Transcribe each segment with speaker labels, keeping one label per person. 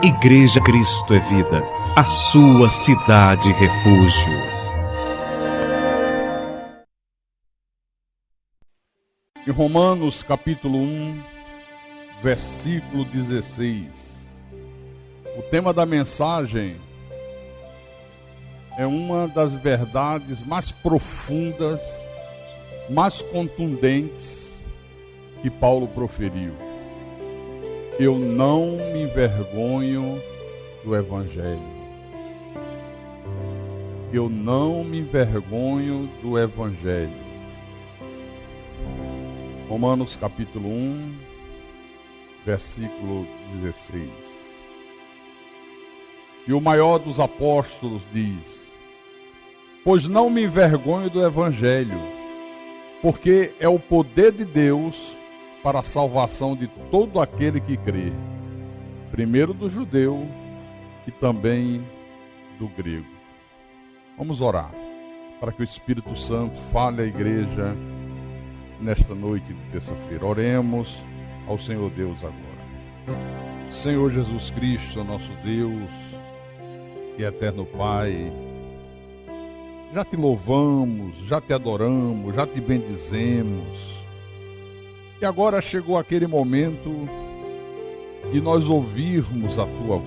Speaker 1: Igreja Cristo é Vida, a sua cidade refúgio.
Speaker 2: Em Romanos capítulo 1, versículo 16, o tema da mensagem é uma das verdades mais profundas, mais contundentes que Paulo proferiu. Eu não me envergonho do Evangelho. Eu não me envergonho do Evangelho. Romanos capítulo 1, versículo 16. E o maior dos apóstolos diz: pois não me envergonho do Evangelho, porque é o poder de Deus para a salvação de todo aquele que crê, primeiro do judeu e também do grego. Vamos orar, para que o Espírito Santo fale à igreja nesta noite de terça-feira. Oremos ao Senhor Deus agora. Senhor Jesus Cristo, nosso Deus e eterno Pai, já te louvamos, já te adoramos, já te bendizemos. E agora chegou aquele momento de nós ouvirmos a Tua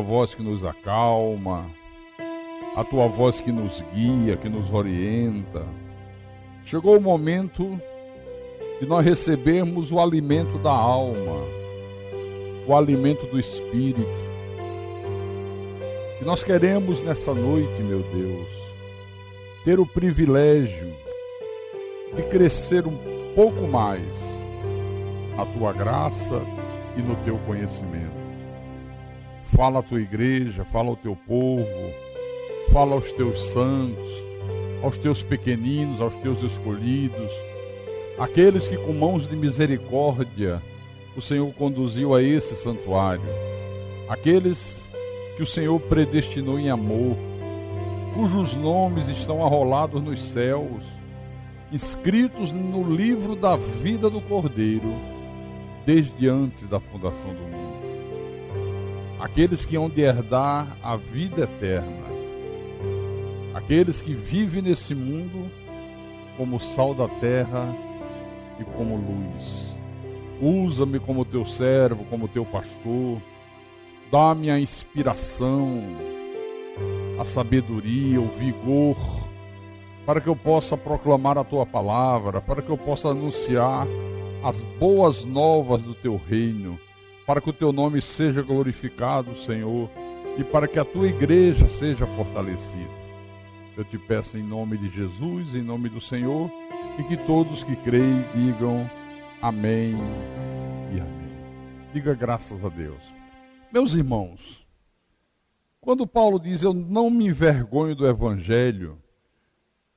Speaker 2: voz que nos acalma, a Tua voz que nos guia, que nos orienta. Chegou o momento de nós recebermos o alimento da alma, o alimento do Espírito. E nós queremos nessa noite, meu Deus, ter o privilégio de crescer um pouco mais na Tua graça e no Teu conhecimento. Fala à Tua igreja, fala ao Teu povo, fala aos Teus santos, aos Teus pequeninos, aos Teus escolhidos, aqueles que com mãos de misericórdia o Senhor conduziu a esse santuário, aqueles que o Senhor predestinou em amor, cujos nomes estão arrolados nos céus, inscritos no livro da vida do Cordeiro, desde antes da fundação do mundo. Aqueles que hão de herdar a vida eterna. Aqueles que vivem nesse mundo como sal da terra e como luz. Usa-me como teu servo, como teu pastor. Dá-me a inspiração, a sabedoria, o vigor, para que eu possa proclamar a Tua palavra, para que eu possa anunciar as boas novas do Teu reino, para que o Teu nome seja glorificado, Senhor, e para que a Tua igreja seja fortalecida. Eu te peço em nome de Jesus, em nome do Senhor, e que todos que creem digam amém e amém. Diga graças a Deus. Meus irmãos, quando Paulo diz eu não me envergonho do Evangelho,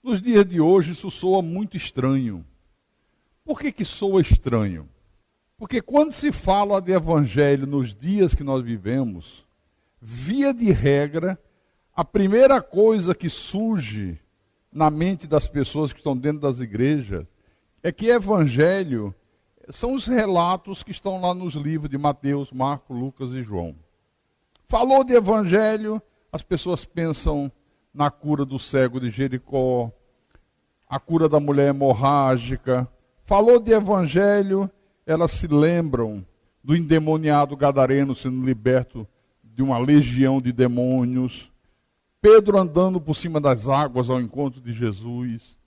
Speaker 2: nos dias de hoje isso soa muito estranho. Por que soa estranho? Porque quando se fala de evangelho nos dias que nós vivemos, via de regra, a primeira coisa que surge na mente das pessoas que estão dentro das igrejas é que evangelho são os relatos que estão lá nos livros de Mateus, Marcos, Lucas e João. Falou de evangelho, as pessoas pensam na cura do cego de Jericó, a cura da mulher hemorrágica. Falou de evangelho, elas se lembram do endemoniado gadareno sendo liberto de uma legião de demônios. Pedro andando por cima das águas ao encontro de Jesus.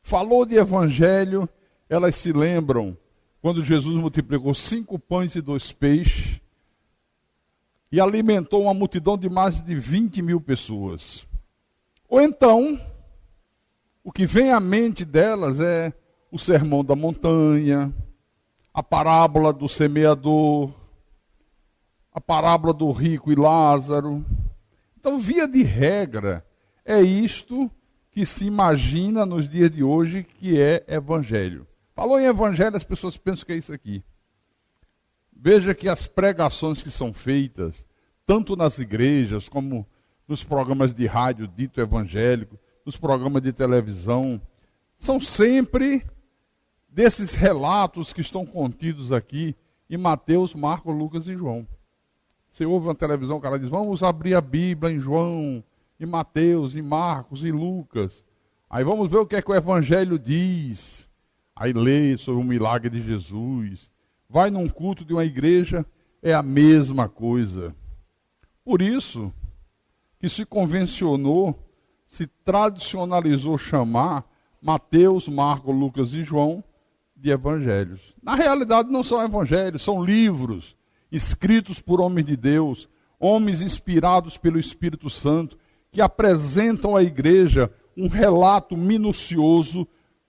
Speaker 2: Falou de evangelho, elas se lembram quando Jesus multiplicou 5 pães e 2 peixes e alimentou uma multidão de mais de 20.000 pessoas. Ou então, o que vem à mente delas é o sermão da montanha, a parábola do semeador, a parábola do rico e Lázaro. Então, via de regra, é isto que se imagina nos dias de hoje que é evangelho. Falou em evangelho, as pessoas pensam que é isso aqui. Veja que as pregações que são feitas, tanto nas igrejas como nos programas de rádio dito evangélico, nos programas de televisão, são sempre desses relatos que estão contidos aqui em Mateus, Marcos, Lucas e João. Você ouve na televisão, o cara diz, vamos abrir a Bíblia em João, em Mateus, em Marcos e Lucas. Aí vamos ver o que é que o Evangelho diz. Aí lê sobre o milagre de Jesus. Vai num culto de uma igreja, é a mesma coisa. Por isso que se convencionou, se tradicionalizou chamar Mateus, Marcos, Lucas e João de evangelhos. Na realidade não são evangelhos, são livros escritos por homens de Deus, homens inspirados pelo Espírito Santo, que apresentam à igreja um relato minucioso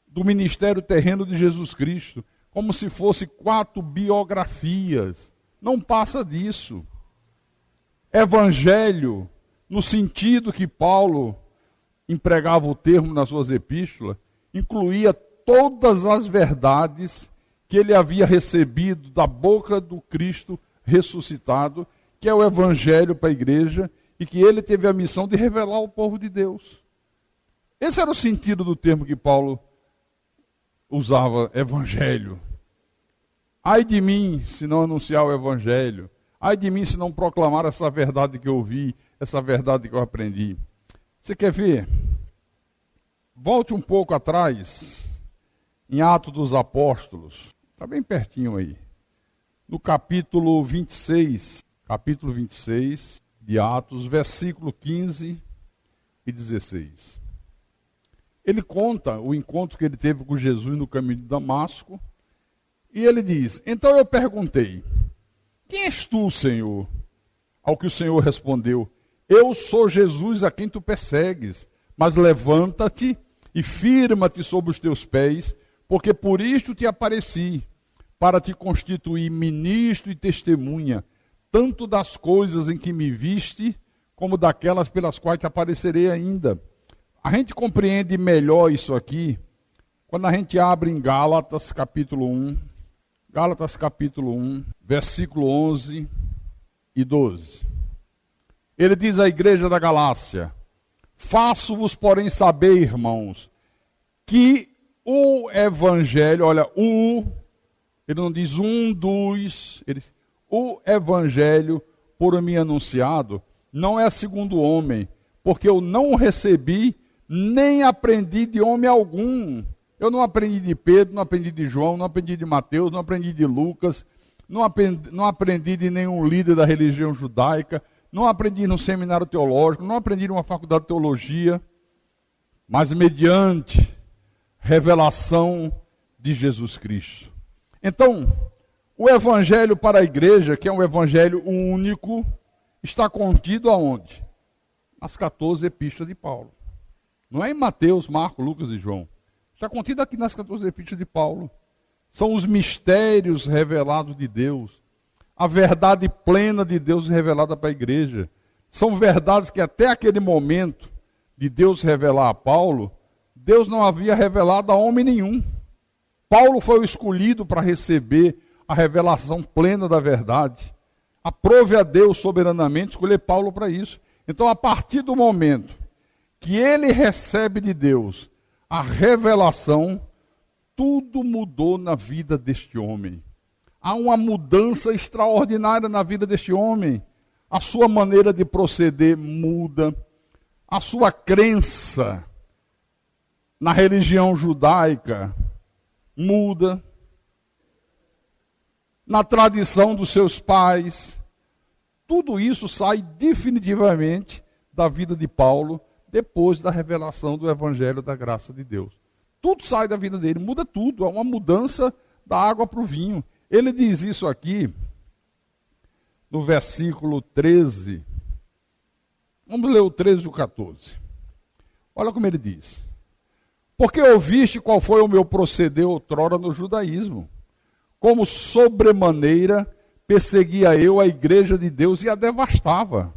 Speaker 2: do ministério terreno de Jesus Cristo, como se fosse 4 biografias. Não passa disso. Evangelho, no sentido que Paulo empregava o termo nas suas epístolas, incluía todas as verdades que ele havia recebido da boca do Cristo ressuscitado, que é o Evangelho para a igreja, e que ele teve a missão de revelar ao povo de Deus. Esse era o sentido do termo que Paulo usava, Evangelho. Ai de mim se não anunciar o Evangelho. Ai de mim se não proclamar essa verdade que eu ouvi, essa verdade que eu aprendi. Você quer ver? Volte um pouco atrás, em Atos dos Apóstolos. Está bem pertinho aí. No capítulo 26 de Atos, versículo 15 e 16. Ele conta o encontro que ele teve com Jesus no caminho de Damasco, e ele diz, então eu perguntei, quem és tu, Senhor? Ao que o Senhor respondeu, eu sou Jesus a quem tu persegues, mas levanta-te e firma-te sobre os teus pés, porque por isto te apareci, para te constituir ministro e testemunha, tanto das coisas em que me viste, como daquelas pelas quais te aparecerei ainda. A gente compreende melhor isso aqui quando a gente abre em Gálatas capítulo 1, versículo 11 e 12. Ele diz à igreja da Galácia, faço-vos, porém, saber, irmãos, que o evangelho, olha, ele não diz ele diz, o evangelho por mim anunciado não é segundo o homem, porque eu não o recebi, nem aprendi de homem algum. Eu não aprendi de Pedro, não aprendi de João, não aprendi de Mateus, não aprendi de Lucas, não aprendi de nenhum líder da religião judaica, não aprendi num seminário teológico, não aprendi numa faculdade de teologia, mas mediante revelação de Jesus Cristo. Então, o evangelho para a igreja, que é um evangelho único, está contido aonde? Nas 14 epístolas de Paulo. Não é em Mateus, Marcos, Lucas e João. Está contido aqui nas 14 epístolas de Paulo. São os mistérios revelados de Deus. A verdade plena de Deus revelada para a igreja. São verdades que até aquele momento de Deus revelar a Paulo, Deus não havia revelado a homem nenhum. Paulo foi o escolhido para receber a revelação plena da verdade. Aprove a Deus soberanamente escolher Paulo para isso. Então, a partir do momento que ele recebe de Deus a revelação, tudo mudou na vida deste homem. Há uma mudança extraordinária na vida deste homem. A sua maneira de proceder muda. A sua crença na religião judaica muda. Na tradição dos seus pais. Tudo isso sai definitivamente da vida de Paulo depois da revelação do Evangelho da graça de Deus. Tudo sai da vida dele, muda tudo, é uma mudança da água para o vinho. Ele diz isso aqui, no versículo 13. Vamos ler o 13 e o 14. Olha como ele diz. Porque ouviste qual foi o meu proceder outrora no judaísmo, como sobremaneira perseguia eu a igreja de Deus e a devastava.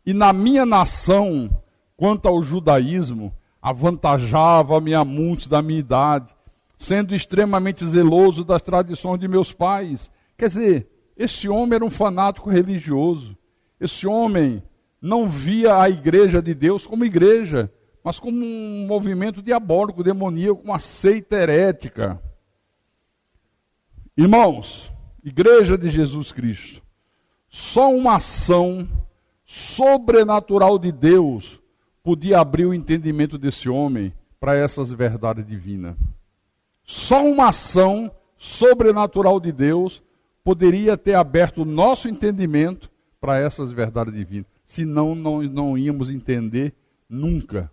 Speaker 2: E na minha nação, quanto ao judaísmo, avantajava-me a muitos da minha idade, sendo extremamente zeloso das tradições de meus pais. Quer dizer, esse homem era um fanático religioso. Esse homem não via a igreja de Deus como igreja, mas como um movimento diabólico, demoníaco, uma seita herética. Irmãos, Igreja de Jesus Cristo, só uma ação sobrenatural de Deus podia abrir o entendimento desse homem para essas verdades divinas. Só uma ação sobrenatural de Deus poderia ter aberto o nosso entendimento para essas verdades divinas. Senão, não íamos entender nunca.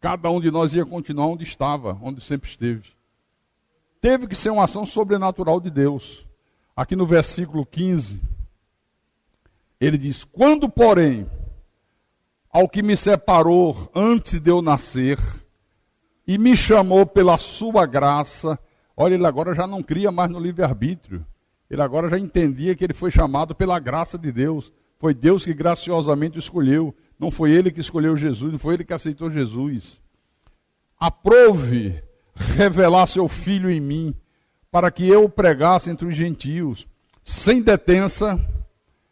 Speaker 2: Cada um de nós ia continuar onde estava, onde sempre esteve. Teve que ser uma ação sobrenatural de Deus. Aqui no versículo 15, ele diz: quando, porém, ao que me separou antes de eu nascer, e me chamou pela sua graça, olha, ele agora já não cria mais no livre-arbítrio. Ele agora já entendia que ele foi chamado pela graça de Deus. Foi Deus que graciosamente o escolheu. Não foi ele que escolheu Jesus, não foi ele que aceitou Jesus. Aprove revelar seu Filho em mim, para que eu o pregasse entre os gentios, sem detença,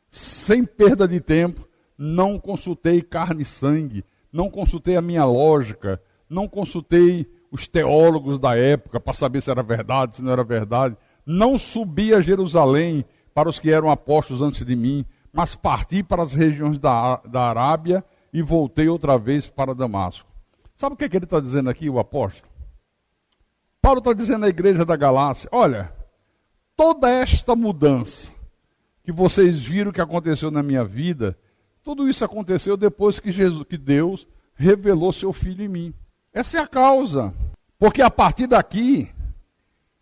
Speaker 2: sem perda de tempo. Não consultei carne e sangue, não consultei a minha lógica, não consultei os teólogos da época para saber se era verdade, se não era verdade. Não subi a Jerusalém para os que eram apóstolos antes de mim, mas parti para as regiões da Arábia e voltei outra vez para Damasco. Sabe o que ele está dizendo aqui, o apóstolo? Paulo está dizendo à igreja da Galácia: olha, toda esta mudança que vocês viram que aconteceu na minha vida, tudo isso aconteceu depois que Deus revelou seu Filho em mim. Essa é a causa. Porque a partir daqui,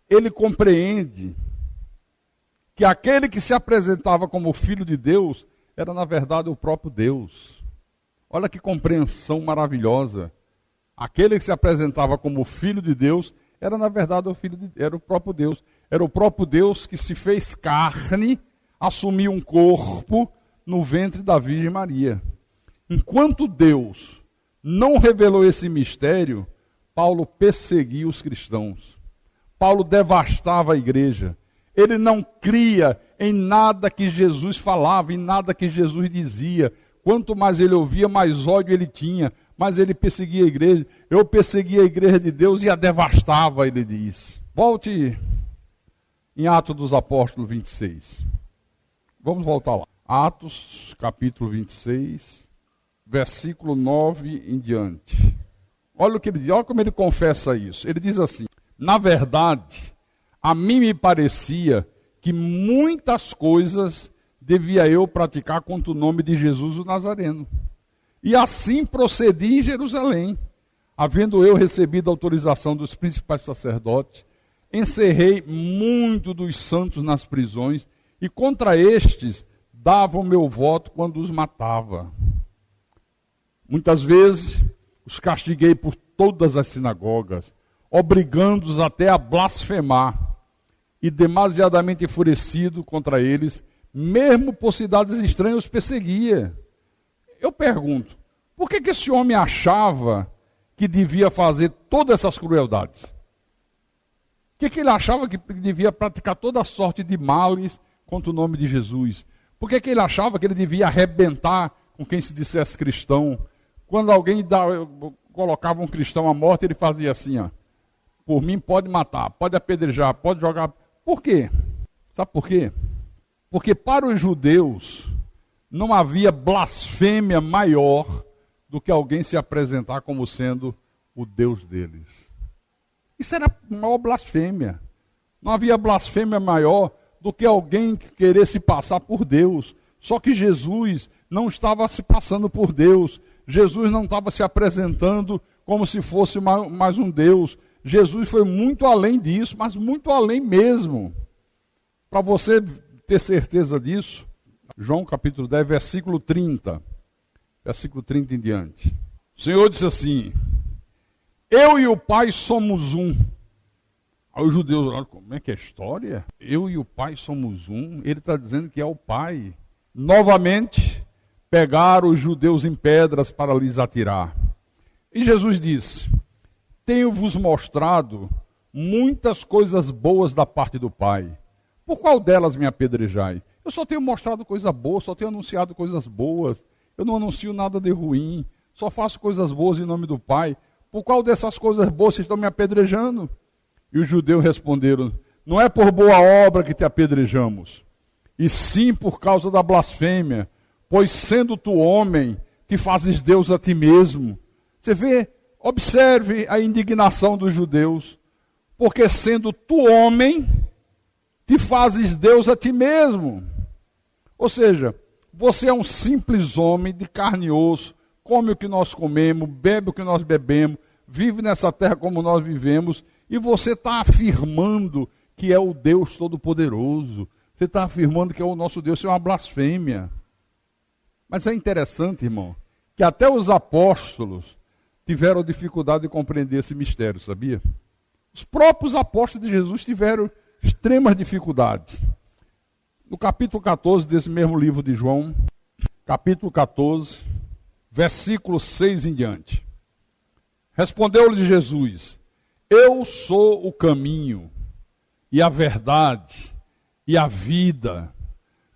Speaker 2: ele compreende que aquele que se apresentava como Filho de Deus era, na verdade, o próprio Deus. Olha que compreensão maravilhosa. Aquele que se apresentava como Filho de Deus era, na verdade, era o próprio Deus. Era o próprio Deus que se fez carne, assumiu um corpo no ventre da Virgem Maria. Enquanto Deus não revelou esse mistério, Paulo perseguia os cristãos. Paulo devastava a igreja. Ele não cria em nada que Jesus falava, em nada que Jesus dizia. Quanto mais ele ouvia, mais ódio ele tinha. Mas ele perseguia a igreja. Eu perseguia a igreja de Deus e a devastava, ele diz. Volte em Atos dos Apóstolos 26. Vamos voltar lá. Atos, capítulo 26, versículo 9 em diante. Olha o que ele diz, olha como ele confessa isso. Ele diz assim: na verdade, a mim me parecia que muitas coisas devia eu praticar contra o nome de Jesus o Nazareno. E assim procedi em Jerusalém. Havendo eu recebido a autorização dos principais sacerdotes, encerrei muito dos santos nas prisões, e contra estes dava o meu voto quando os matava. Muitas vezes os castiguei por todas as sinagogas, obrigando-os até a blasfemar, e demasiadamente enfurecido contra eles, mesmo por cidades estranhas os perseguia. Eu pergunto, por que esse homem achava que devia fazer todas essas crueldades? Por que ele achava que devia praticar toda sorte de males contra o nome de Jesus? Por que ele achava que ele devia arrebentar com quem se dissesse cristão? Quando alguém colocava um cristão à morte, ele fazia assim, ó: por mim pode matar, pode apedrejar, pode jogar. Por quê? Sabe por quê? Porque para os judeus não havia blasfêmia maior do que alguém se apresentar como sendo o Deus deles. Isso era a maior blasfêmia. Não havia blasfêmia maior do que alguém querer se passar por Deus. Só que Jesus não estava se passando por Deus. Jesus não estava se apresentando como se fosse mais um Deus. Jesus foi muito além disso, mas muito além mesmo. Para você ter certeza disso, João capítulo 10, versículo 30. Versículo 30 em diante. O Senhor disse assim: eu e o Pai somos um. Aí os judeus olharam: como é que é a história? Eu e o Pai somos um. Ele está dizendo que é o Pai. Novamente, pegaram os judeus em pedras para lhes atirar. E Jesus disse: tenho-vos mostrado muitas coisas boas da parte do Pai. Por qual delas me apedrejai? Eu só tenho mostrado coisa boa, só tenho anunciado coisas boas. Eu não anuncio nada de ruim, só faço coisas boas em nome do Pai. Por qual dessas coisas boas vocês estão me apedrejando? E os judeus responderam: Não é por boa obra que te apedrejamos, e sim por causa da blasfêmia, pois sendo tu homem, te fazes Deus a ti mesmo. Você vê, observe a indignação dos judeus, porque sendo tu homem, te fazes Deus a ti mesmo. Ou seja, você é um simples homem de carne e osso, come o que nós comemos, bebe o que nós bebemos, vive nessa terra como nós vivemos, e você está afirmando que é o Deus Todo-Poderoso. Você está afirmando que é o nosso Deus. Isso é uma blasfêmia. Mas é interessante, irmão, que até os apóstolos tiveram dificuldade de compreender esse mistério, sabia? Os próprios apóstolos de Jesus tiveram extremas dificuldades. No capítulo 14 desse mesmo livro de João, capítulo 14, versículo 6 em diante. Respondeu-lhe Jesus: eu sou o caminho e a verdade e a vida.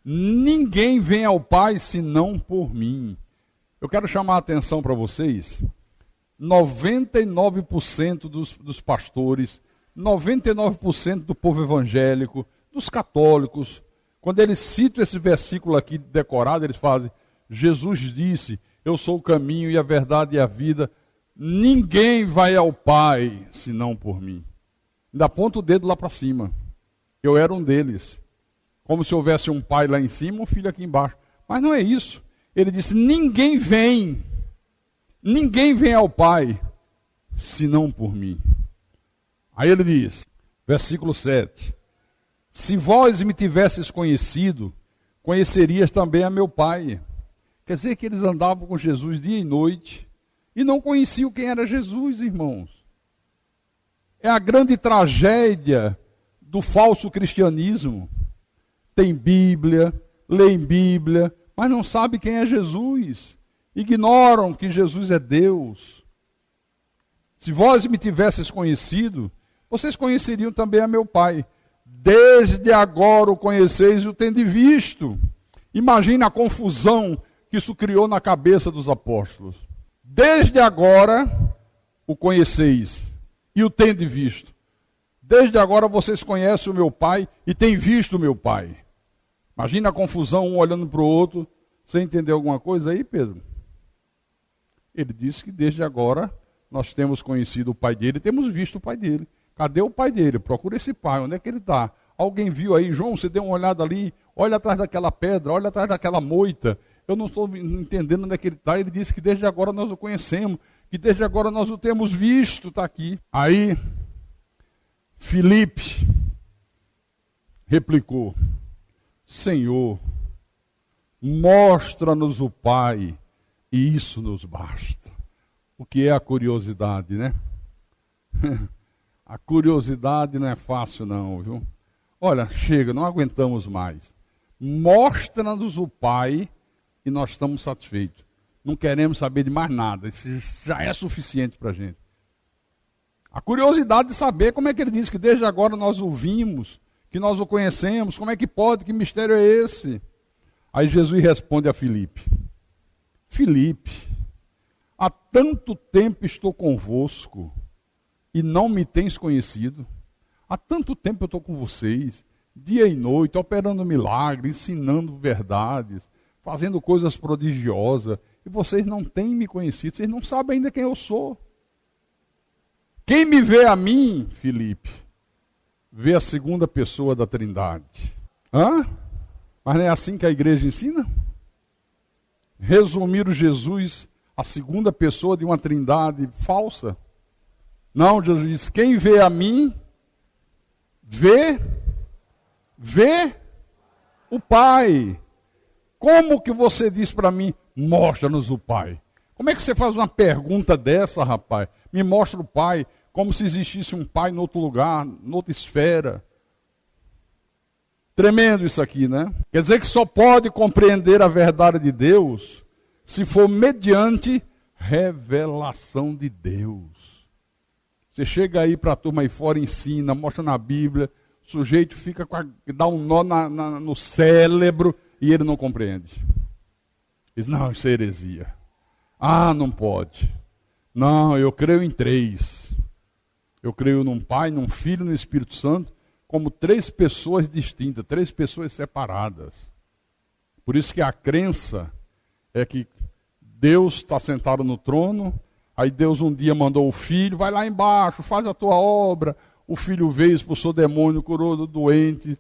Speaker 2: Ninguém vem ao Pai senão por mim. Eu quero chamar a atenção para vocês. 99% dos pastores, 99% do povo evangélico, dos católicos, quando eles citam esse versículo aqui decorado, eles fazem: Jesus disse, eu sou o caminho e a verdade e a vida. Ninguém vai ao Pai senão por mim. Ainda aponta o dedo lá para cima. Eu era um deles. Como se houvesse um pai lá em cima, um filho aqui embaixo. Mas não é isso. Ele disse: ninguém vem ao Pai, senão por mim. Aí ele diz, versículo 7, se vós me tivesses conhecido, conhecerias também a meu Pai. Quer dizer que eles andavam com Jesus dia e noite, e não conheciam quem era Jesus, irmãos. É a grande tragédia do falso cristianismo. Tem Bíblia, leem Bíblia, mas não sabe quem é Jesus. Ignoram que Jesus é Deus. Se vós me tivesses conhecido, vocês conheceriam também a meu Pai. Desde agora o conheceis e o tendes visto. Imagina a confusão que isso criou na cabeça dos apóstolos. Desde agora o conheceis e o tendes visto. Desde agora vocês conhecem o meu Pai e têm visto o meu Pai. Imagina a confusão, um olhando para o outro. Você entendeu alguma coisa aí, Pedro? Ele disse que desde agora nós temos conhecido o Pai dele e temos visto o Pai dele. Cadê o Pai dele? Procura esse Pai, onde é que ele está? Alguém viu aí? João, você deu uma olhada ali, olha atrás daquela pedra, olha atrás daquela moita. Eu não estou entendendo onde é que ele está. Ele disse que desde agora nós o conhecemos, que desde agora nós o temos visto, está aqui. Aí, Filipe replicou: Senhor, mostra-nos o Pai, e isso nos basta. O que é a curiosidade, né? A curiosidade não é fácil não, viu? Olha, chega, não aguentamos mais. Mostra-nos o Pai e nós estamos satisfeitos. Não queremos saber de mais nada, isso já é suficiente para a gente. A curiosidade de saber como é que ele diz que desde agora nós o vimos, que nós o conhecemos, como é que pode, que mistério é esse? Aí Jesus responde a Filipe: Filipe, há tanto tempo estou convosco e não me tens conhecido. Há tanto tempo eu estou com vocês, dia e noite, operando milagres, ensinando verdades, fazendo coisas prodigiosas, e vocês não têm me conhecido, vocês não sabem ainda quem eu sou. Quem me vê a mim, Filipe, vê a segunda pessoa da Trindade. Hã? Mas não é assim que a igreja ensina? Resumir o Jesus a segunda pessoa de uma Trindade falsa? Não, Jesus diz: quem vê a mim, vê o Pai. Como que você diz para mim, mostra-nos o Pai? Como é que você faz uma pergunta dessa, rapaz? Me mostra o Pai, como se existisse um Pai em outro lugar, em outra esfera. Tremendo isso aqui, né? Quer dizer que só pode compreender a verdade de Deus se for mediante revelação de Deus. Você chega aí para a turma aí fora, ensina, mostra na Bíblia, o sujeito fica dá um nó no cérebro e ele não compreende. Diz: não, isso é heresia. Ah, não pode. Não, eu creio em 3. Eu creio num Pai, num Filho e no Espírito Santo. como três pessoas distintas, três pessoas separadas. Por isso que a crença é que Deus está sentado no trono, aí Deus um dia mandou o filho, vai lá embaixo, faz a tua obra. O filho veio, expulsou o demônio, curou o doente,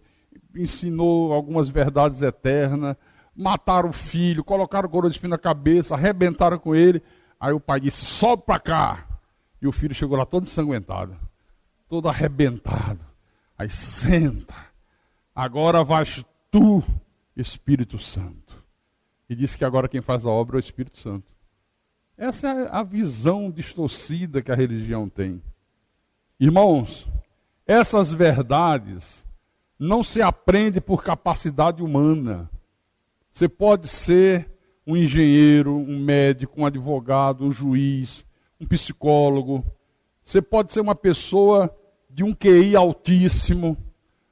Speaker 2: ensinou algumas verdades eternas, mataram o filho, colocaram coroa de espinho na cabeça, arrebentaram com ele. Aí o pai disse, sobe para cá. E o filho chegou lá todo ensanguentado, todo arrebentado. Aí senta, agora vais tu, Espírito Santo. E disse que agora quem faz a obra é o Espírito Santo. Essa é a visão distorcida que a religião tem. Irmãos, essas verdades não se aprende por capacidade humana. Você pode ser um engenheiro, um médico, um advogado, um juiz, um psicólogo. Você pode ser uma pessoa de um QI altíssimo.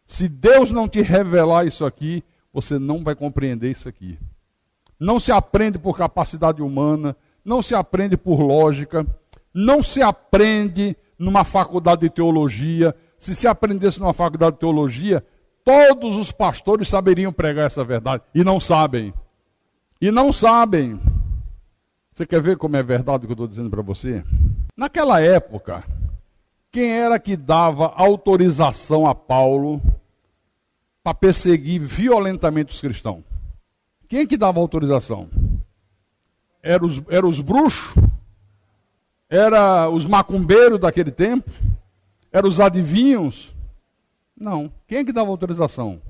Speaker 2: Se Deus não te revelar isso aqui, você não vai compreender isso aqui. Não se aprende por capacidade humana, não se aprende por lógica, não se aprende numa faculdade de teologia. Se aprendesse numa faculdade de teologia, todos os pastores saberiam pregar essa verdade. E não sabem. E não sabem. Você quer ver como é verdade o que eu estou dizendo para você? Naquela época, quem era que dava autorização a Paulo para perseguir violentamente os cristãos? Quem que dava autorização? Era os bruxos? Era os macumbeiros daquele tempo? Eram os adivinhos? Não. Quem é que dava autorização?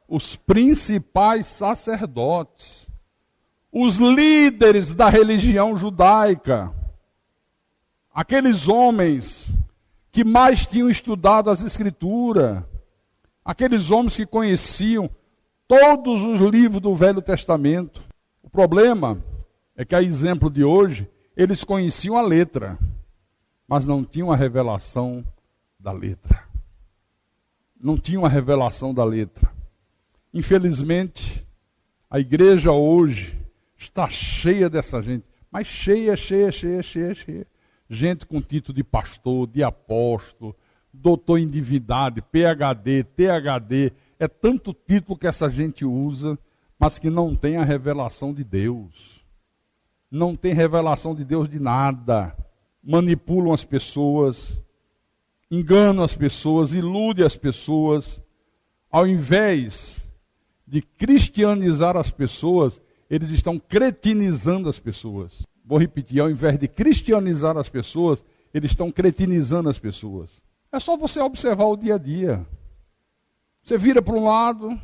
Speaker 2: Os principais sacerdotes. Os líderes da religião judaica. Aqueles homens que mais tinham estudado as Escrituras. Aqueles homens que conheciam todos os livros do Velho Testamento. O problema é que, a exemplo de hoje, eles conheciam a letra, mas não tinham a revelação da letra. Não tinham a revelação da letra. Infelizmente, a igreja hoje está cheia dessa gente, mas cheia. Gente com título de pastor, de apóstolo, doutor em divindade, PhD, ThD. É tanto título que essa gente usa, mas que não tem a revelação de Deus. Não tem revelação de Deus de nada. Manipulam as pessoas, enganam as pessoas, iludem as pessoas. Ao invés de cristianizar as pessoas, eles estão cretinizando as pessoas. Vou repetir, ao invés de cristianizar as pessoas, eles estão cretinizando as pessoas. É só você observar o dia a dia. Você vira para um lado,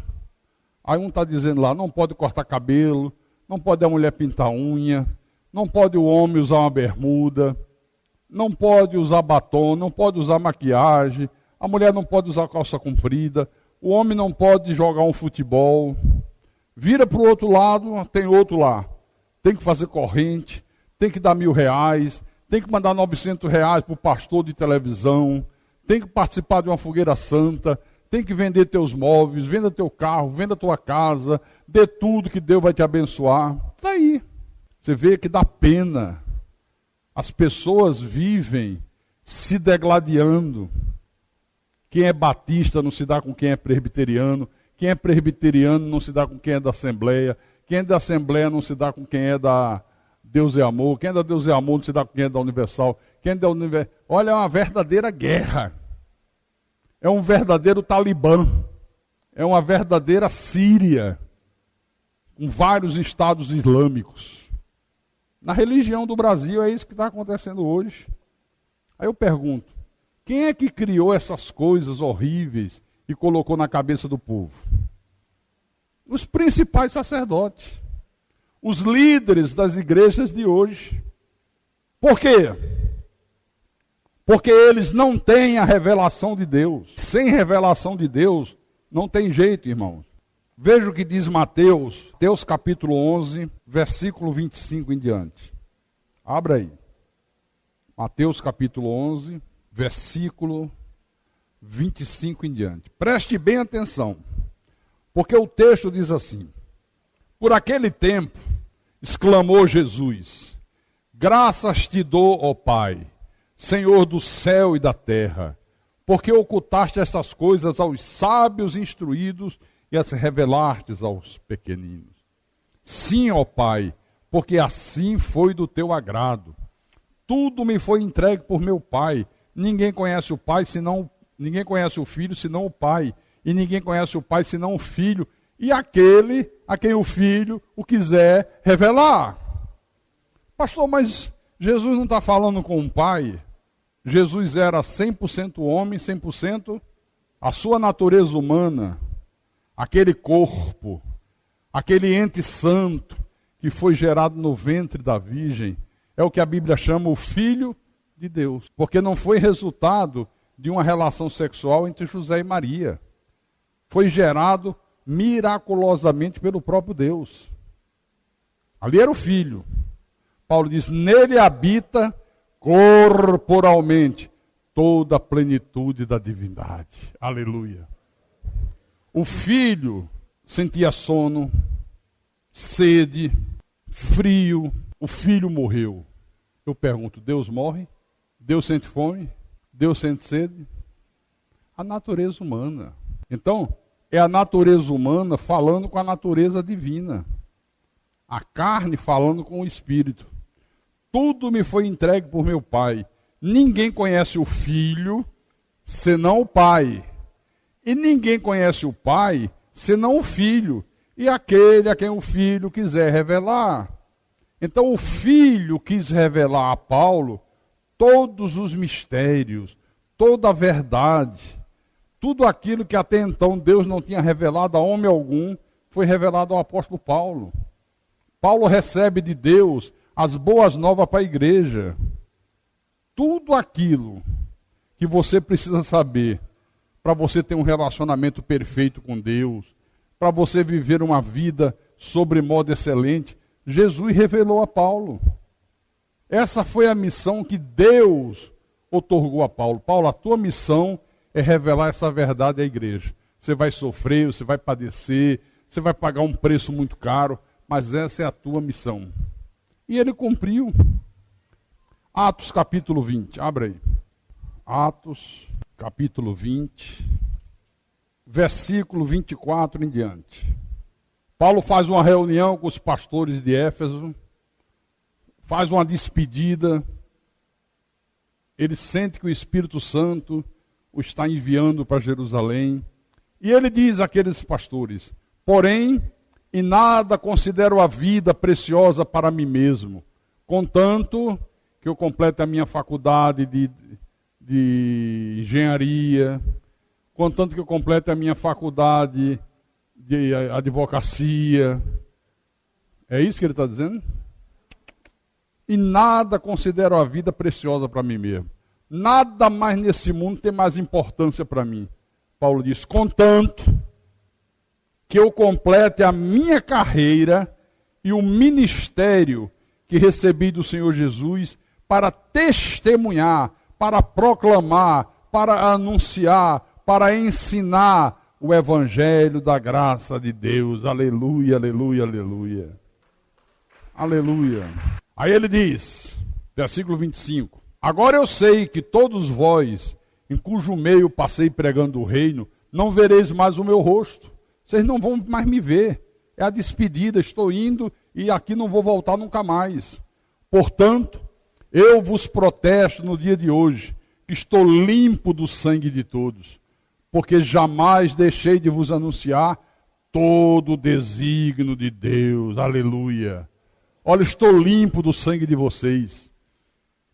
Speaker 2: aí um está dizendo lá, não pode cortar cabelo, não pode a mulher pintar unha, não pode o homem usar uma bermuda, não pode usar batom, não pode usar maquiagem, a mulher não pode usar calça comprida, o homem não pode jogar um futebol. Vira para o outro lado, tem outro lá. Tem que fazer corrente, tem que dar R$1.000, tem que mandar R$900 para o pastor de televisão, tem que participar de uma fogueira santa, tem que vender teus móveis, venda teu carro, venda tua casa, dê tudo que Deus vai te abençoar. Está aí. Você vê que dá pena. As pessoas vivem se degladiando. Quem é batista não se dá com quem é presbiteriano. Quem é presbiteriano não se dá com quem é da Assembleia. Quem é da Assembleia não se dá com quem é da Deus é Amor. Quem é da Deus é Amor não se dá com quem é da Universal. Quem é da Universal... Olha, é uma verdadeira guerra. É um verdadeiro Talibã. É uma verdadeira Síria. Com vários estados islâmicos. Na religião do Brasil é isso que está acontecendo hoje. Aí eu pergunto, quem é que criou essas coisas horríveis e colocou na cabeça do povo? Os principais sacerdotes. Os líderes das igrejas de hoje. Por quê? Porque eles não têm a revelação de Deus. Sem revelação de Deus, não tem jeito, irmãos. Veja o que diz Mateus capítulo 11, versículo 25 em diante. Abra aí. Mateus capítulo 11, versículo 25 em diante. Preste bem atenção, porque o texto diz assim: por aquele tempo, exclamou Jesus, graças te dou, ó Pai, Senhor do céu e da terra, Porque ocultaste essas coisas aos sábios instruídos e as revelastes aos pequeninos. Sim, ó Pai, porque assim foi do teu agrado. Tudo me foi entregue por meu Pai. Ninguém conhece o Pai ninguém conhece o Filho senão o Pai. E ninguém conhece o Pai senão o Filho. E aquele a quem o Filho o quiser revelar. Pastor, mas Jesus não está falando com o Pai? Jesus era 100% homem, 100% a sua natureza humana, aquele corpo, aquele ente santo que foi gerado no ventre da Virgem, é o que a Bíblia chama o Filho de Deus, porque não foi resultado de uma relação sexual entre José e Maria. Foi gerado miraculosamente pelo próprio Deus. Ali era o Filho. Paulo diz, nele habita corporalmente toda a plenitude da divindade. Aleluia. O Filho sentia sono, sede, frio. O Filho morreu. Eu pergunto, Deus morre? Deus sente fome? Deus sente sede? A natureza humana. Então, é a natureza humana falando com a natureza divina. A carne falando com o Espírito. Tudo me foi entregue por meu Pai. Ninguém conhece o Filho, senão o Pai. E ninguém conhece o Pai, senão o Filho. E aquele a quem o Filho quiser revelar. Então o Filho quis revelar a Paulo todos os mistérios, toda a verdade. Tudo aquilo que até então Deus não tinha revelado a homem algum, foi revelado ao apóstolo Paulo. Paulo recebe de Deus as boas novas para a igreja. Tudo aquilo que você precisa saber para você ter um relacionamento perfeito com Deus, para você viver uma vida sobremodo excelente, Jesus revelou a Paulo. Essa foi a missão que Deus outorgou a Paulo. Paulo, a tua missão é revelar essa verdade à igreja. Você vai sofrer, você vai padecer, você vai pagar um preço muito caro, mas essa é a tua missão. E ele cumpriu. Atos capítulo 20, abre aí. Atos capítulo 20, versículo 24 em diante. Paulo faz uma reunião com os pastores de Éfeso, faz uma despedida. Ele sente que o Espírito Santo o está enviando para Jerusalém. E ele diz àqueles pastores, porém, em nada considero a vida preciosa para mim mesmo, contanto que eu complete a minha faculdade de engenharia, contanto que eu complete a minha faculdade de advocacia. É isso que ele está dizendo? E nada considero a vida preciosa para mim mesmo. Nada mais nesse mundo tem mais importância para mim. Paulo diz, contanto que eu complete a minha carreira e o ministério que recebi do Senhor Jesus para testemunhar, para proclamar, para anunciar, para ensinar o evangelho da graça de Deus. Aleluia, aleluia, aleluia. Aleluia. Aí ele diz, versículo 25, agora eu sei que todos vós, em cujo meio passei pregando o reino, não vereis mais o meu rosto. Vocês não vão mais me ver. É a despedida, estou indo e aqui não vou voltar nunca mais. Portanto, eu vos protesto no dia de hoje, que estou limpo do sangue de todos, porque jamais deixei de vos anunciar todo o desígnio de Deus. Aleluia. Olha, estou limpo do sangue de vocês.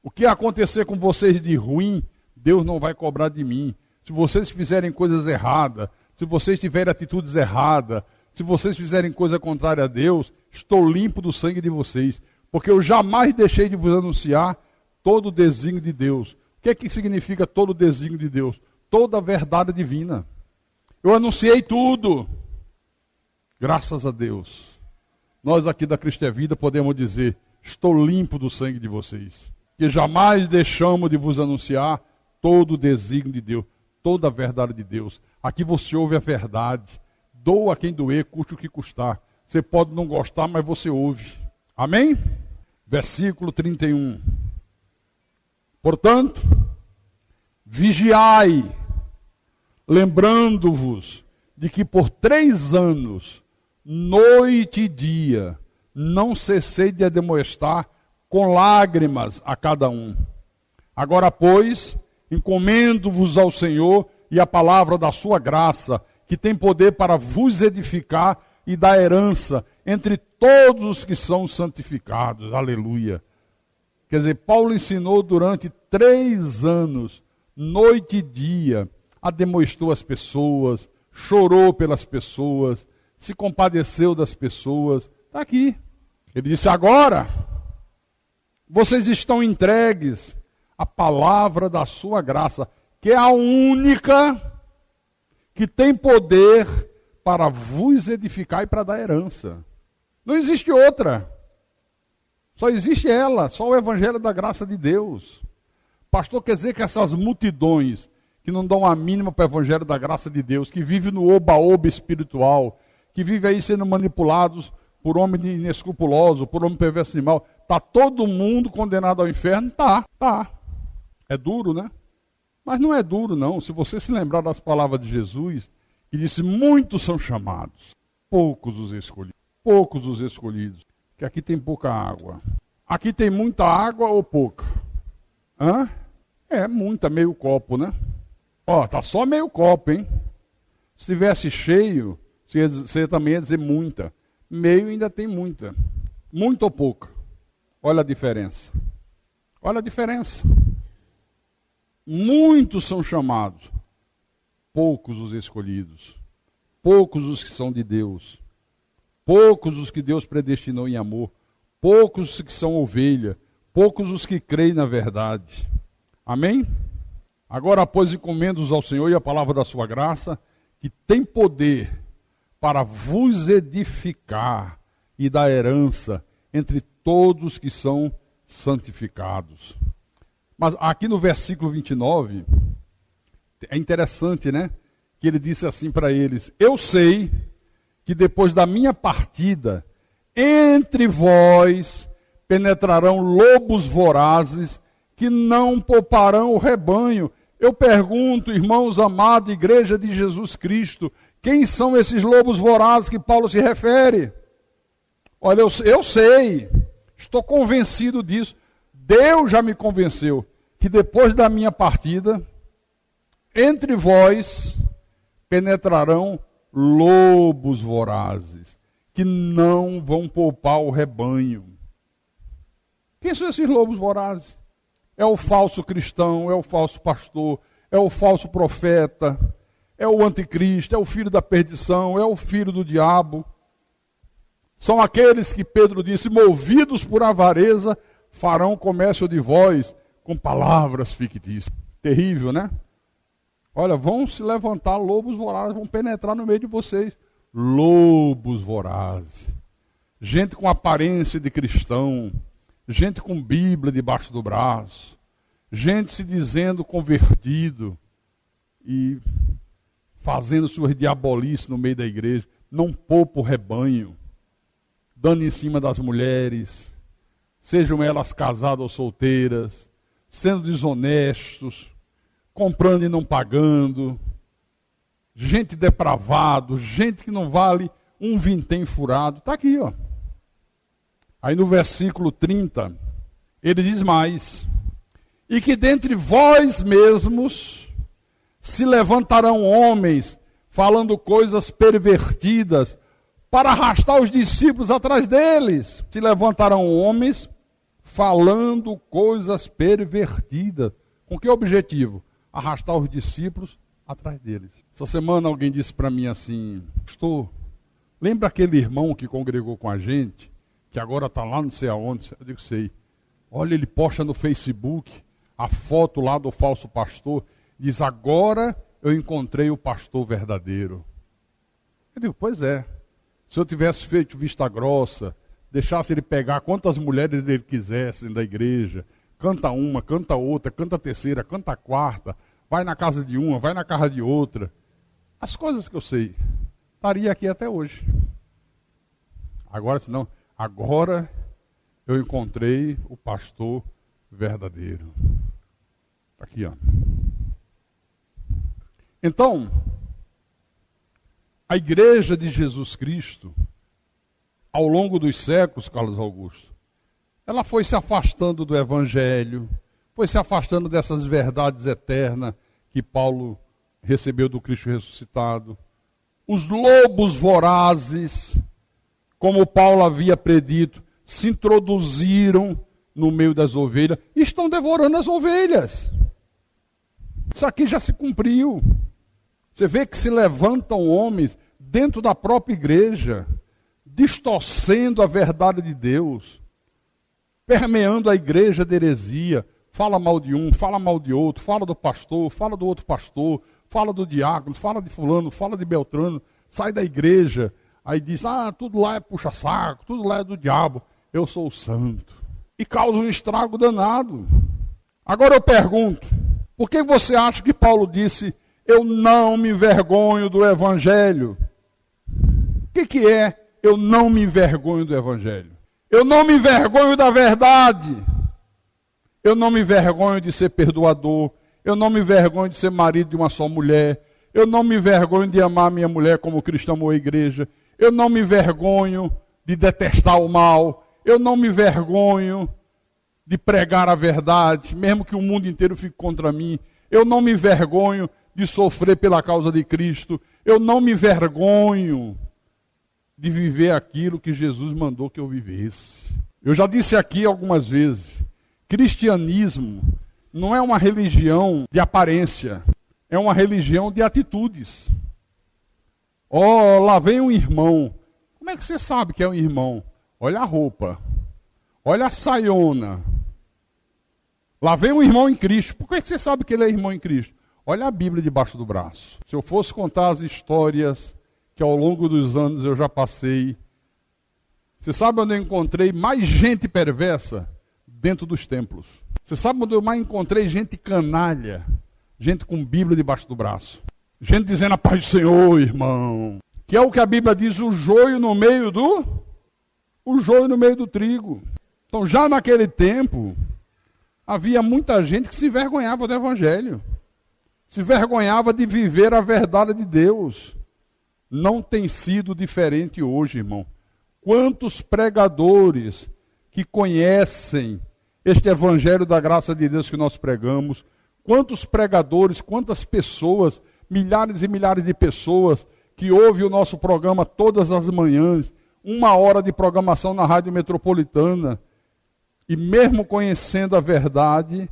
Speaker 2: O que acontecer com vocês de ruim, Deus não vai cobrar de mim. Se vocês fizerem coisas erradas, se vocês tiverem atitudes erradas, se vocês fizerem coisa contrária a Deus, estou limpo do sangue de vocês. Porque eu jamais deixei de vos anunciar todo o desígnio de Deus. O que é que significa todo o desígnio de Deus? Toda a verdade divina. Eu anunciei tudo. Graças a Deus. Nós aqui da Cristo é Vida podemos dizer, estou limpo do sangue de vocês. Que jamais deixamos de vos anunciar todo o desígnio de Deus, toda a verdade de Deus. Aqui você ouve a verdade. Doa a quem doer, custe o que custar. Você pode não gostar, mas você ouve. Amém? Versículo 31. Portanto, vigiai. lembrando-vos de que por 3 anos, noite e dia, não cessei de admoestar com lágrimas a cada um. Agora, pois, encomendo-vos ao Senhor e à palavra da sua graça, que tem poder para vos edificar e dar herança entre todos os que são santificados. Aleluia. Quer dizer, Paulo ensinou durante 3 anos, noite e dia, admoestou as pessoas, chorou pelas pessoas, se compadeceu das pessoas. Está aqui. Ele disse, agora, vocês estão entregues à palavra da sua graça, que é a única que tem poder para vos edificar e para dar herança. Não existe outra. Só existe ela, só o evangelho da graça de Deus. Pastor, quer dizer que essas multidões que não dão a mínima para o evangelho da graça de Deus, que vivem no oba-oba espiritual, que vivem aí sendo manipulados por homem inescrupuloso, por homem perverso e mal, está todo mundo condenado ao inferno? Tá. É duro, né? Mas não é duro, não. Se você se lembrar das palavras de Jesus, que disse, muitos são chamados, poucos os escolhidos. Que aqui tem pouca água. Aqui tem muita água ou pouca? Hã? É, muita, meio copo, né? Ó, tá só meio copo, hein? Se tivesse cheio, você também ia dizer muita. Meio ainda tem muita. Muito ou pouca? Olha a diferença. Olha a diferença. Muitos são chamados, poucos os escolhidos. Poucos os que são de Deus. Poucos os que Deus predestinou em amor. Poucos os que são ovelha. Poucos os que creem na verdade. Amém? Agora, pois, encomendo-os ao Senhor e a palavra da sua graça, que tem poder para vos edificar e dar herança entre todos que são santificados. Mas aqui no versículo 29, é interessante, né? Que ele disse assim para eles, eu sei que depois da minha partida, entre vós penetrarão lobos vorazes que não pouparão o rebanho. Eu pergunto, irmãos amados, igreja de Jesus Cristo, quem são esses lobos vorazes que Paulo se refere? Olha, eu sei, estou convencido disso. Deus já me convenceu que depois da minha partida, entre vós penetrarão lobos vorazes, que não vão poupar o rebanho. Quem são esses lobos vorazes? É o falso cristão, é o falso pastor, é o falso profeta, é o anticristo, é o filho da perdição, é o filho do diabo. São aqueles que Pedro disse, movidos por avareza, farão comércio de vós com palavras fictícias. Terrível, né? Olha, vão se levantar lobos vorazes, vão penetrar no meio de vocês. Lobos vorazes. Gente com aparência de cristão, gente com Bíblia debaixo do braço, gente se dizendo convertido e fazendo suas diabolices no meio da igreja, não poupa o rebanho, dando em cima das mulheres, sejam elas casadas ou solteiras, sendo desonestos, comprando e não pagando, gente depravado, gente que não vale um vintém furado. Está aqui, ó. Aí no versículo 30, ele diz mais, e que dentre vós mesmos se levantarão homens falando coisas pervertidas para arrastar os discípulos atrás deles. Se levantarão homens falando coisas pervertidas. Com que objetivo? Arrastar os discípulos atrás deles. Essa semana alguém disse para mim assim, pastor, lembra aquele irmão que congregou com a gente, que agora está lá não sei aonde? Eu digo, sei. Olha, ele posta no Facebook a foto lá do falso pastor, diz, agora eu encontrei o pastor verdadeiro. Eu digo, pois é. Se eu tivesse feito vista grossa, deixasse ele pegar quantas mulheres ele quisesse da igreja, canta uma, canta outra, canta a terceira, canta a quarta, vai na casa de uma, vai na casa de outra. As coisas que eu sei, estaria aqui até hoje. Agora, senão, agora eu encontrei o pastor verdadeiro. Está aqui, ó. Então, a igreja de Jesus Cristo, ao longo dos séculos, Carlos Augusto, ela foi se afastando do Evangelho, foi se afastando dessas verdades eternas que Paulo recebeu do Cristo ressuscitado. Os lobos vorazes, como Paulo havia predito, se introduziram no meio das ovelhas e estão devorando as ovelhas. Isso aqui já se cumpriu. Você vê que se levantam homens dentro da própria igreja, distorcendo a verdade de Deus, permeando a igreja de heresia. Fala mal de um, fala mal de outro, fala do pastor, fala do outro pastor, fala do diácono, fala de fulano, fala de Beltrano, sai da igreja, aí diz, tudo lá é puxa-saco, tudo lá é do diabo, eu sou o santo. E causa um estrago danado. Agora eu pergunto, por que você acha que Paulo disse, eu não me envergonho do evangelho? O que é eu não me envergonho do evangelho? Eu não me envergonho da verdade. Eu não me envergonho de ser perdoador. Eu não me envergonho de ser marido de uma só mulher. Eu não me envergonho de amar minha mulher como Cristo amou a igreja. Eu não me envergonho de detestar o mal. Eu não me envergonho de pregar a verdade, mesmo que o mundo inteiro fique contra mim. Eu não me envergonho de sofrer pela causa de Cristo. Eu não me envergonho de viver aquilo que Jesus mandou que eu vivesse. Eu já disse aqui algumas vezes, cristianismo não é uma religião de aparência, é uma religião de atitudes. Lá vem um irmão. Como é que você sabe que é um irmão? Olha a roupa, olha a saiona. Lá vem um irmão em Cristo. Por que você sabe que ele é irmão em Cristo? Olha a Bíblia debaixo do braço. Se eu fosse contar as histórias que ao longo dos anos eu já passei, você sabe onde eu encontrei mais gente perversa? Dentro dos templos. Você sabe onde eu mais encontrei gente canalha? Gente com Bíblia debaixo do braço. Gente dizendo a paz do Senhor, irmão. Que é o que a Bíblia diz, o joio no meio do trigo. Então já naquele tempo, havia muita gente que se envergonhava do evangelho. Se envergonhava de viver a verdade de Deus. Não tem sido diferente hoje, irmão. Quantos pregadores que conhecem este evangelho da graça de Deus que nós pregamos, quantos pregadores, quantas pessoas, milhares e milhares de pessoas que ouvem o nosso programa todas as manhãs, 1 hora de programação na Rádio Metropolitana, e mesmo conhecendo a verdade,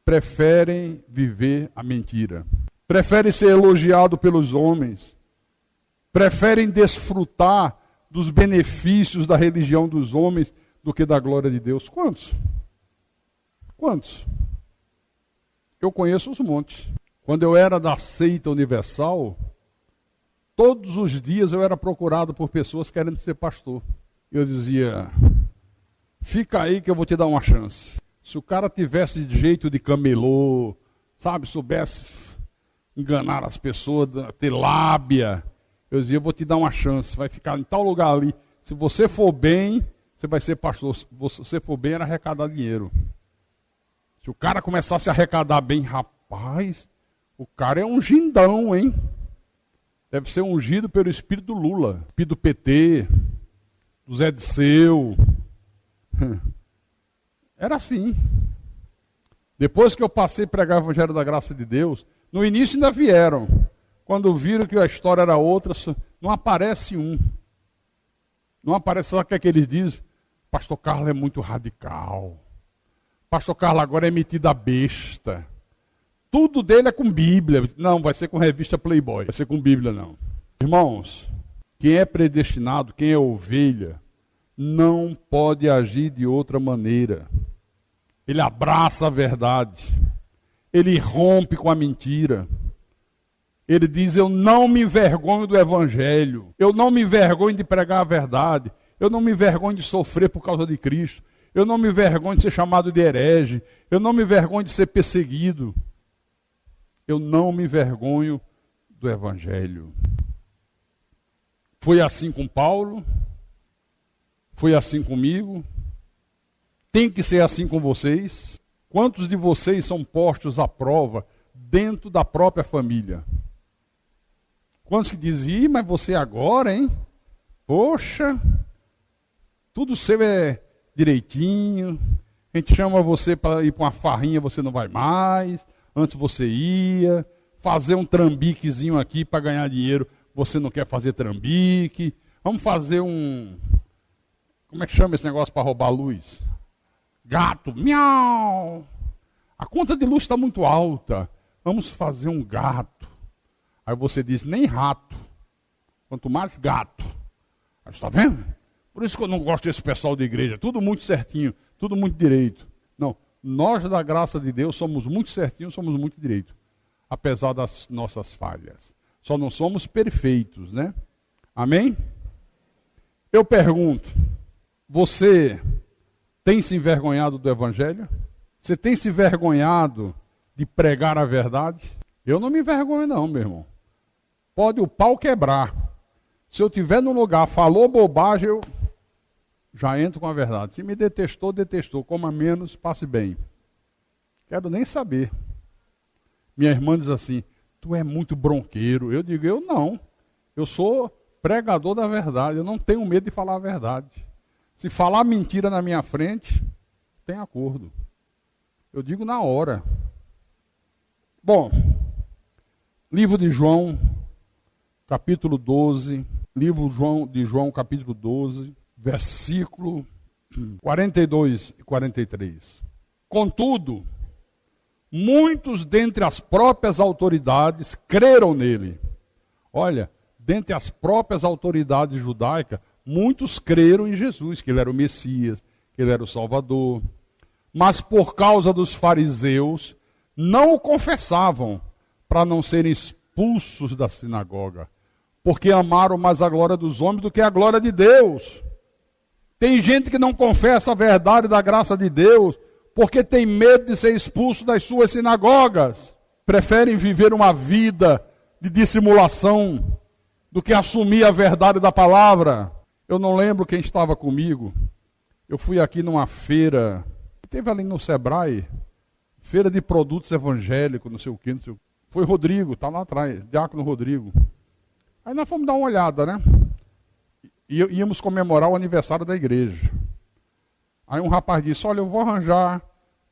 Speaker 2: preferem viver a mentira. Preferem ser elogiados pelos homens. Preferem desfrutar dos benefícios da religião dos homens do que da glória de Deus. Quantos? Quantos? Eu conheço os montes. Quando eu era da seita universal, todos os dias eu era procurado por pessoas querendo ser pastor. Eu dizia, fica aí que eu vou te dar uma chance. Se o cara tivesse jeito de camelô, sabe, soubesse enganar as pessoas, ter lábia, eu dizia, eu vou te dar uma chance, vai ficar em tal lugar ali. Se você for bem, você vai ser pastor. Se você for bem, era arrecadar dinheiro. Se o cara começasse a arrecadar bem, rapaz, o cara é um gindão, hein? Deve ser ungido pelo espírito do Lula, do PT, do Zé Disseu. Era assim. Depois que eu passei a pregar o evangelho da graça de Deus, no início ainda vieram. Quando viram que a história era outra, não aparece um. Não aparece, só que eles dizem, pastor Carlos é muito radical. Pastor Carlos agora é metido a besta. Tudo dele é com Bíblia. Não, vai ser com revista Playboy. Vai ser com Bíblia, não. Irmãos, quem é predestinado, quem é ovelha, não pode agir de outra maneira. Ele abraça a verdade. Ele rompe com a mentira. Ele diz, eu não me envergonho do evangelho. Eu não me envergonho de pregar a verdade. Eu não me envergonho de sofrer por causa de Cristo. Eu não me envergonho de ser chamado de herege. Eu não me envergonho de ser perseguido. Eu não me envergonho do evangelho. Foi assim com Paulo. Foi assim comigo. Tem que ser assim com vocês. Quantos de vocês são postos à prova dentro da própria família? Quantos que dizem, mas você agora, hein? Poxa, tudo seu é direitinho. A gente chama você para ir para uma farrinha, você não vai mais. Antes você ia. Fazer um trambiquezinho aqui para ganhar dinheiro, você não quer fazer trambique. Vamos fazer um... Como é que chama esse negócio para roubar a luz? Gato, miau! A conta de luz está muito alta. Vamos fazer um gato. Aí você diz, nem rato. Quanto mais gato. Aí está vendo? Por isso que eu não gosto desse pessoal de igreja. Tudo muito certinho, tudo muito direito. Não, nós da graça de Deus somos muito certinhos, somos muito direito. Apesar das nossas falhas. Só não somos perfeitos, né? Amém? Eu pergunto, você tem se envergonhado do Evangelho? Você tem se envergonhado de pregar a verdade? Eu não me envergonho não, meu irmão. Pode o pau quebrar. Se eu estiver num lugar, falou bobagem, eu já entro com a verdade. Se me detestou, detestou. Coma menos, passe bem. Quero nem saber. Minha irmã diz assim, tu é muito bronqueiro. Eu digo, eu não. Eu sou pregador da verdade. Eu não tenho medo de falar a verdade. Se falar mentira na minha frente, tem acordo. Eu digo na hora. Bom, livro de João, capítulo 12. Livro de João, capítulo 12, versículo 42 e 43. Contudo, muitos dentre as próprias autoridades creram nele. Olha, dentre as próprias autoridades judaicas, muitos creram em Jesus, que ele era o Messias, que ele era o Salvador. Mas por causa dos fariseus, não o confessavam, para não serem expulsos da sinagoga. Porque amaram mais a glória dos homens do que a glória de Deus. Tem gente que não confessa a verdade da graça de Deus, porque tem medo de ser expulso das suas sinagogas. Preferem viver uma vida de dissimulação do que assumir a verdade da palavra. Eu não lembro quem estava comigo. Eu fui aqui numa feira, teve ali no Sebrae, feira de produtos evangélicos, não sei o quê, não sei o quê. Foi Rodrigo, está lá atrás, Diácono Rodrigo. Aí nós fomos dar uma olhada, né? E íamos comemorar o aniversário da igreja. Aí um rapaz disse, olha, eu vou arranjar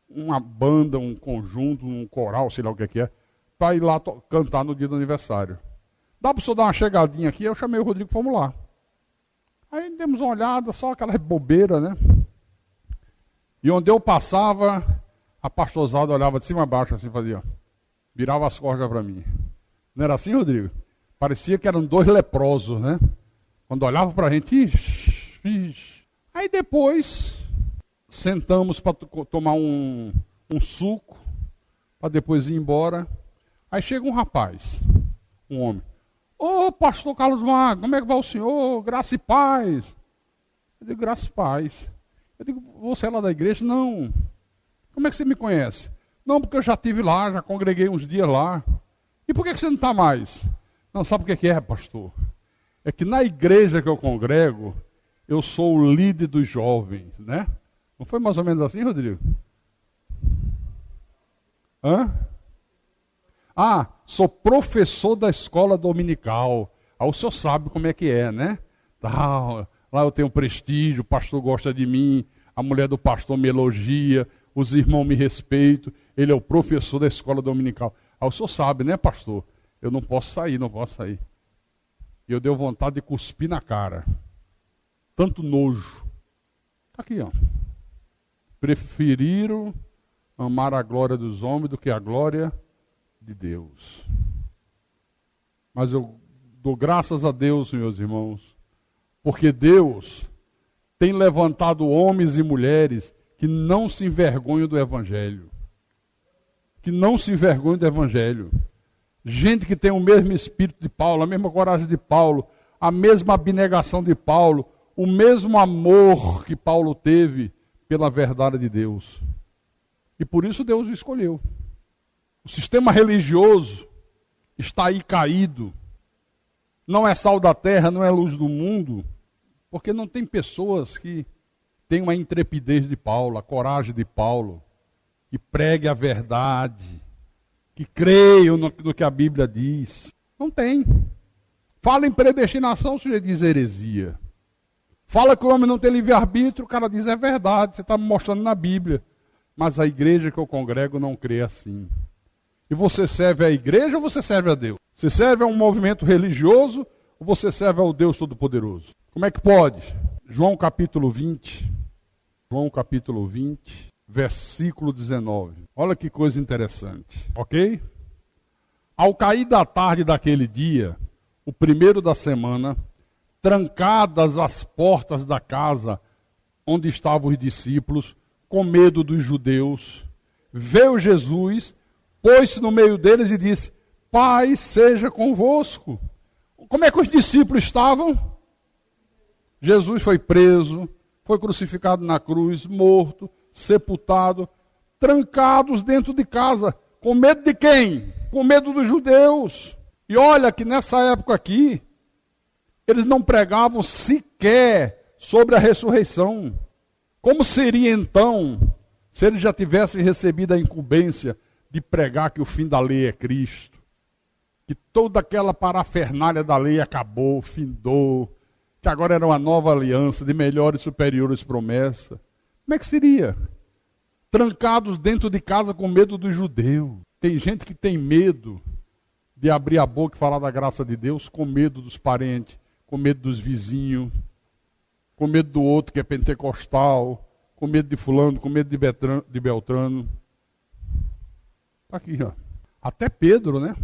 Speaker 2: uma banda, um conjunto, um coral, sei lá o que é, para ir lá cantar no dia do aniversário. Dá para o senhor dar uma chegadinha aqui? Eu chamei o Rodrigo, fomos lá. Aí demos uma olhada, só aquela bobeira, né? E onde eu passava, a pastorzada olhava de cima a baixo, assim, fazia, virava as costas para mim. Não era assim, Rodrigo? Parecia que eram dois leprosos, né? Quando olhavam para a gente, ixi, ixi. Aí depois, sentamos para tomar um suco, para depois ir embora. Aí chega um rapaz, um homem. Ô, pastor Carlos Magno, como é que vai o senhor? Graça e paz. Eu digo, graça e paz. Eu digo, você é lá da igreja? Não. Como é que você me conhece? Não, porque eu já estive lá, já congreguei uns dias lá. E por que você não está mais? Não, sabe o que é, pastor? É que na igreja que eu congrego, eu sou o líder dos jovens, né? Não foi mais ou menos assim, Rodrigo? Hã? Ah, sou professor da escola dominical. Ah, o senhor sabe como é que é, né? Lá eu tenho prestígio, o pastor gosta de mim, a mulher do pastor me elogia, os irmãos me respeitam, ele é o professor da escola dominical. Ah, o senhor sabe, né, pastor? Eu não posso sair, não posso sair. E eu dei vontade de cuspir na cara. Tanto nojo. Está aqui, ó. Preferiram amar a glória dos homens do que a glória de Deus. Mas eu dou graças a Deus, meus irmãos, porque Deus tem levantado homens e mulheres que não se envergonham do Evangelho. Que não se envergonham do Evangelho. Gente que tem o mesmo espírito de Paulo, a mesma coragem de Paulo, a mesma abnegação de Paulo, o mesmo amor que Paulo teve pela verdade de Deus. E por isso Deus o escolheu. O sistema religioso está aí caído. Não é sal da terra, não é luz do mundo, porque não tem pessoas que tenham a intrepidez de Paulo, a coragem de Paulo, que pregue a verdade, que creiam no que a Bíblia diz. Não tem. Fala em predestinação, o sujeito diz heresia. Fala que o homem não tem livre-arbítrio, o cara diz é verdade, você está me mostrando na Bíblia. Mas a igreja que eu congrego não crê assim. E você serve à igreja ou você serve a Deus? Você serve a um movimento religioso ou você serve ao Deus Todo-Poderoso? Como é que pode? João capítulo 20, versículo 19. Olha que coisa interessante, ok? Ao cair da tarde daquele dia, o primeiro da semana, trancadas as portas da casa onde estavam os discípulos, com medo dos judeus, veio Jesus, pôs-se no meio deles e disse: paz seja convosco. Como é que os discípulos estavam? Jesus foi preso, foi crucificado na cruz, morto, sepultado, trancados dentro de casa. Com medo de quem? Com medo dos judeus. E olha que nessa época aqui, eles não pregavam sequer sobre a ressurreição. Como seria então, se eles já tivessem recebido a incumbência de pregar que o fim da lei é Cristo? Que toda aquela parafernália da lei acabou, findou, que agora era uma nova aliança de melhores e superiores promessas. Como é que seria? Trancados dentro de casa com medo dos judeus. Tem gente que tem medo de abrir a boca e falar da graça de Deus, com medo dos parentes, com medo dos vizinhos, com medo do outro que é pentecostal, com medo de fulano, com medo de Beltrano. Está aqui, ó. Até Pedro, né?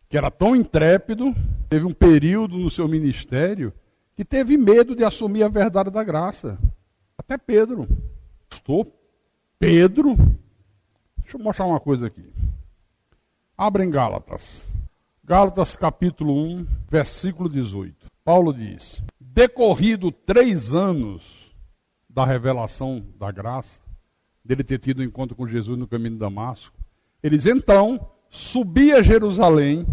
Speaker 2: Que era tão intrépido, teve um período no seu ministério que teve medo de assumir a verdade da graça. Até Pedro. Pedro. Deixa eu mostrar uma coisa aqui. Abra em Gálatas. Gálatas capítulo 1, versículo 18. Paulo diz: decorrido 3 anos da revelação da graça, dele ter tido um encontro com Jesus no caminho de Damasco, eles então subi a Jerusalém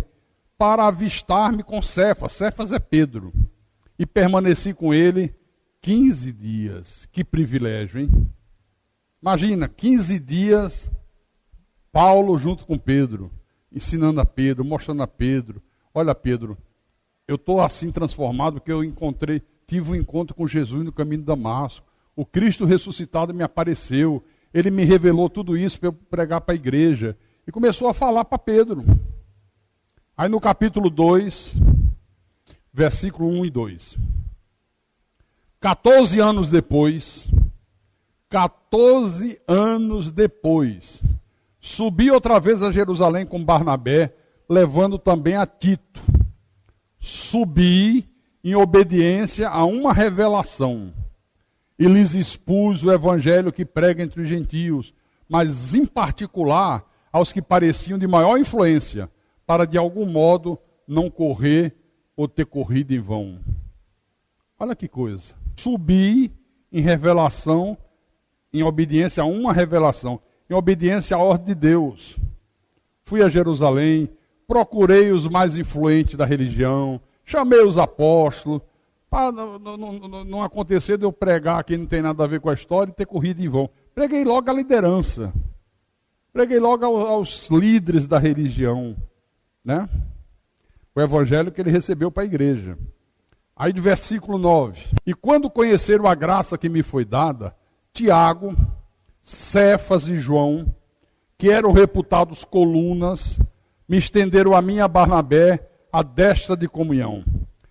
Speaker 2: para avistar-me com Cefas. Cefas é Pedro. E permaneci com ele 15 dias. Que privilégio, hein? Imagina, 15 dias, Paulo junto com Pedro, ensinando a Pedro, mostrando a Pedro: olha, Pedro, eu estou assim transformado porque eu tive um encontro com Jesus no caminho de Damasco. O Cristo ressuscitado me apareceu. Ele me revelou tudo isso para eu pregar para a igreja. E começou a falar para Pedro. Aí no capítulo 2, versículo 1 e 2. 14 anos depois, subi outra vez a Jerusalém com Barnabé, levando também a Tito. Subi em obediência a uma revelação e lhes expus o evangelho que prega entre os gentios, mas em particular aos que pareciam de maior influência, para de algum modo não correr ou ter corrido em vão. Olha que coisa. Subi em revelação, em obediência a uma revelação, em obediência à ordem de Deus. Fui a Jerusalém, procurei os mais influentes da religião, chamei os apóstolos, para não acontecer de eu pregar que não tem nada a ver com a história e ter corrido em vão. Preguei logo a liderança, preguei logo aos líderes da religião, né? O evangelho que ele recebeu para a igreja. Aí do versículo 9: e quando conheceram a graça que me foi dada, Tiago, Cefas e João, que eram reputados colunas, me estenderam a mim e a Barnabé a destra de comunhão,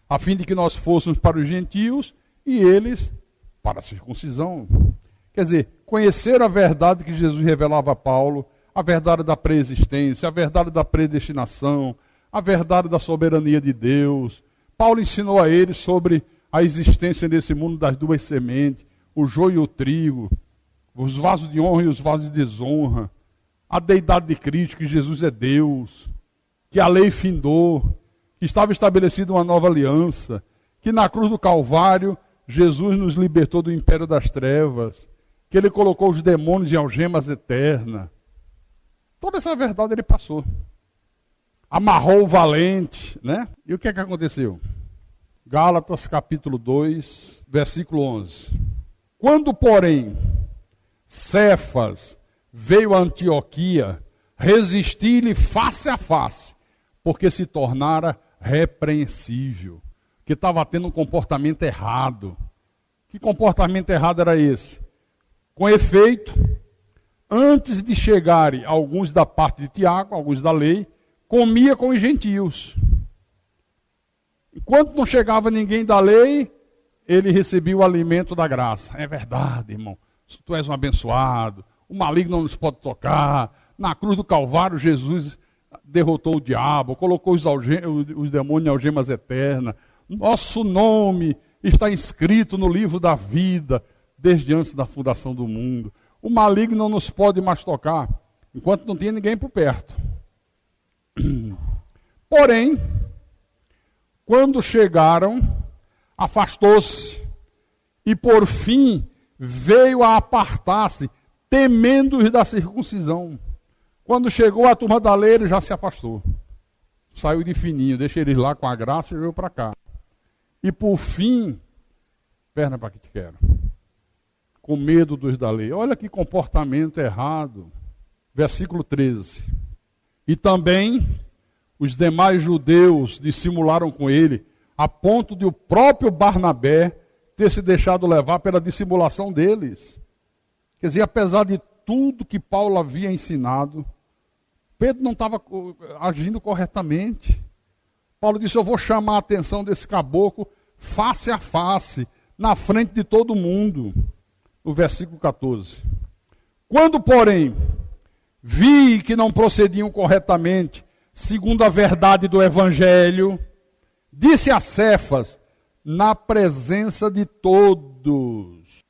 Speaker 2: a fim de que nós fôssemos para os gentios e eles para a circuncisão. Quer dizer, conhecer a verdade que Jesus revelava a Paulo, a verdade da preexistência, a verdade da predestinação, a verdade da soberania de Deus. Paulo ensinou a eles sobre a existência nesse mundo das duas sementes, o joio e o trigo, os vasos de honra e os vasos de desonra, a deidade de Cristo, que Jesus é Deus, que a lei findou, que estava estabelecida uma nova aliança, que na cruz do Calvário Jesus nos libertou do império das trevas, que ele colocou os demônios em algemas eternas. Toda essa verdade ele passou. Amarrou o valente, né? E o que é que aconteceu? Gálatas capítulo 2, versículo 11. Quando, porém, Cefas veio a Antioquia, resisti-lhe face a face, porque se tornara repreensível, que estava tendo um comportamento errado. Que comportamento errado era esse? Com efeito, antes de chegarem alguns da parte de Tiago, alguns da lei, comia com os gentios. Enquanto não chegava ninguém da lei, ele recebia o alimento da graça. É verdade, irmão. Tu és um abençoado. O maligno não nos pode tocar. Na cruz do Calvário, Jesus derrotou o diabo, colocou os demônios em algemas eternas. Nosso nome está inscrito no livro da vida, desde antes da fundação do mundo. O maligno não nos pode mais tocar, enquanto não tinha ninguém por perto. Porém, quando chegaram, afastou-se e por fim veio a apartar-se, temendo-os da circuncisão. Quando chegou a turma da lei, ele já se afastou. Saiu de fininho, deixa eles lá com a graça e veio para cá. E por fim, perna para que te quero, com medo dos da lei. Olha que comportamento errado. Versículo 13. E também os demais judeus dissimularam com ele, a ponto de o próprio Barnabé ter se deixado levar pela dissimulação deles. Quer dizer, apesar de tudo que Paulo havia ensinado, Pedro não estava agindo corretamente. Paulo disse, eu vou chamar a atenção desse caboclo face a face, na frente de todo mundo. No versículo 14. Quando, porém, vi que não procediam corretamente, segundo a verdade do Evangelho, disse a Cefas, na presença de todos.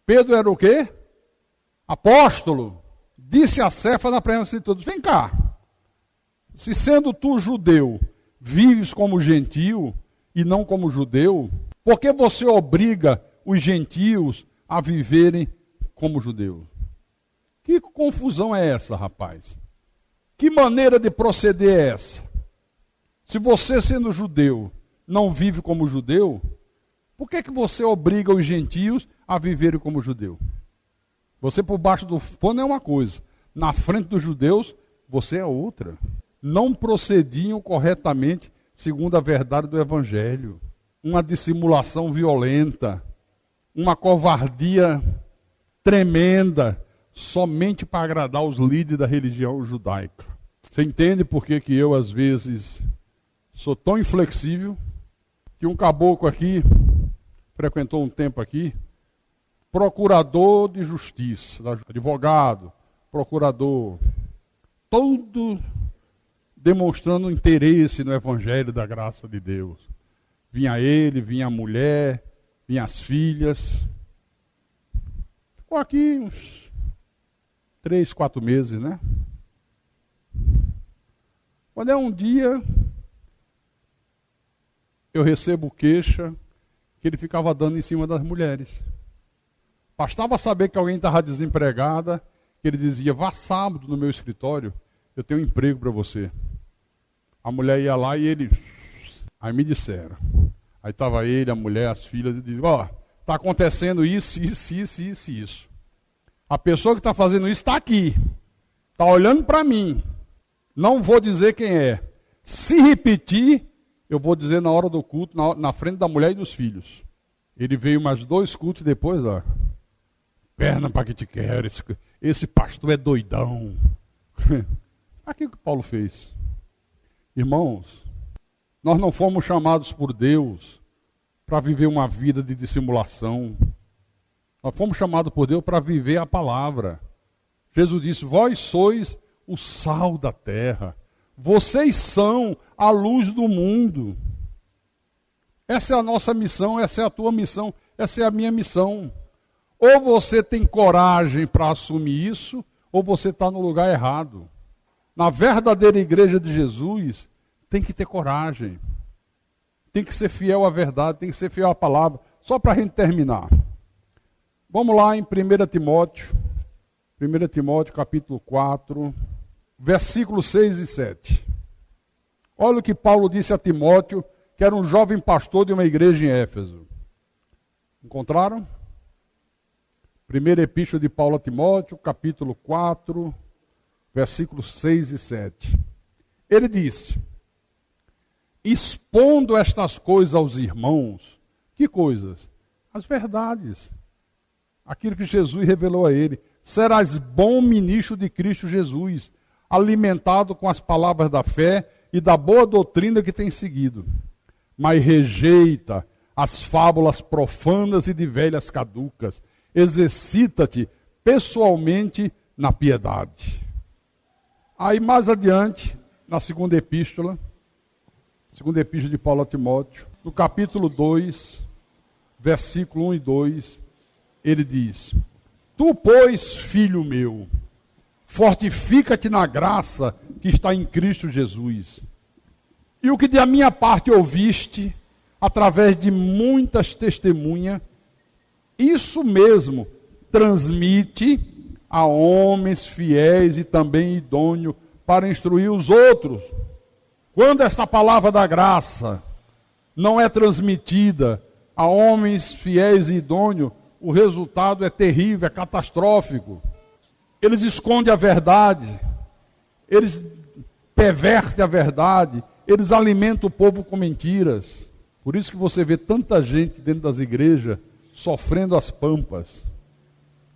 Speaker 2: Pedro era o quê? Apóstolo. Disse a Cefas na presença de todos, vem cá, se sendo tu judeu, vives como gentio e não como judeu, por que você obriga os gentios a viverem como judeus? Que confusão é essa, rapaz? Que maneira de proceder é essa? Se você, sendo judeu, não vive como judeu, por que você obriga os gentios a viverem como judeu? Você por baixo do pano é uma coisa, na frente dos judeus, você é outra. Não procediam corretamente segundo a verdade do Evangelho. Uma dissimulação violenta, uma covardia tremenda, somente para agradar os líderes da religião judaica. Você entende por que eu, às vezes, sou tão inflexível, que um caboclo aqui, frequentou um tempo aqui, procurador de justiça, advogado, procurador, todo demonstrando interesse no Evangelho da graça de Deus. Vinha ele, vinha a mulher, vinha as filhas. Ficou aqui uns 3, 4 meses, né? Quando é um dia, eu recebo queixa que ele ficava dando em cima das mulheres. Bastava saber que alguém estava desempregada, que ele dizia, vá sábado no meu escritório, eu tenho um emprego para você. A mulher ia lá e ele... Aí me disseram. Aí estava ele, a mulher, as filhas, e diziam, ó, está acontecendo isso. A pessoa que está fazendo isso está aqui. Está olhando para mim. Não vou dizer quem é. Se repetir, eu vou dizer na hora do culto, na frente da mulher e dos filhos. Ele veio mais 2 cultos depois, ó. Perna para que te quero, esse pastor é doidão. Aqui o que Paulo fez. Irmãos, nós não fomos chamados por Deus para viver uma vida de dissimulação. Nós fomos chamados por Deus para viver a palavra. Jesus disse, vós sois o sal da terra. Vocês são a luz do mundo. Essa é a nossa missão, essa é a tua missão, essa é a minha missão. Ou você tem coragem para assumir isso, ou você está no lugar errado. Na verdadeira igreja de Jesus, tem que ter coragem. Tem que ser fiel à verdade, tem que ser fiel à palavra. Só para a gente terminar. Vamos lá em 1 Timóteo. 1 Timóteo capítulo 4, versículos 6 e 7. Olha o que Paulo disse a Timóteo, que era um jovem pastor de uma igreja em Éfeso. Encontraram? Primeira epístola de Paulo a Timóteo, capítulo 4, versículos 6 e 7. Ele disse, expondo estas coisas aos irmãos. Que coisas? As verdades. Aquilo que Jesus revelou a ele. Serás bom ministro de Cristo Jesus, alimentado com as palavras da fé e da boa doutrina que tem seguido. Mas rejeita as fábulas profanas e de velhas caducas. Exercita-te pessoalmente na piedade. Aí mais adiante, na segunda epístola de Paulo a Timóteo, no capítulo 2, versículo 1 e 2, ele diz: Tu, pois, filho meu, fortifica-te na graça que está em Cristo Jesus. E o que da minha parte ouviste, através de muitas testemunhas, isso mesmo transmite a homens fiéis e também idôneos para instruir os outros. Quando esta palavra da graça não é transmitida a homens fiéis e idôneos, o resultado é terrível, é catastrófico. Eles escondem a verdade, eles pervertem a verdade, eles alimentam o povo com mentiras. Por isso que você vê tanta gente dentro das igrejas sofrendo as pampas.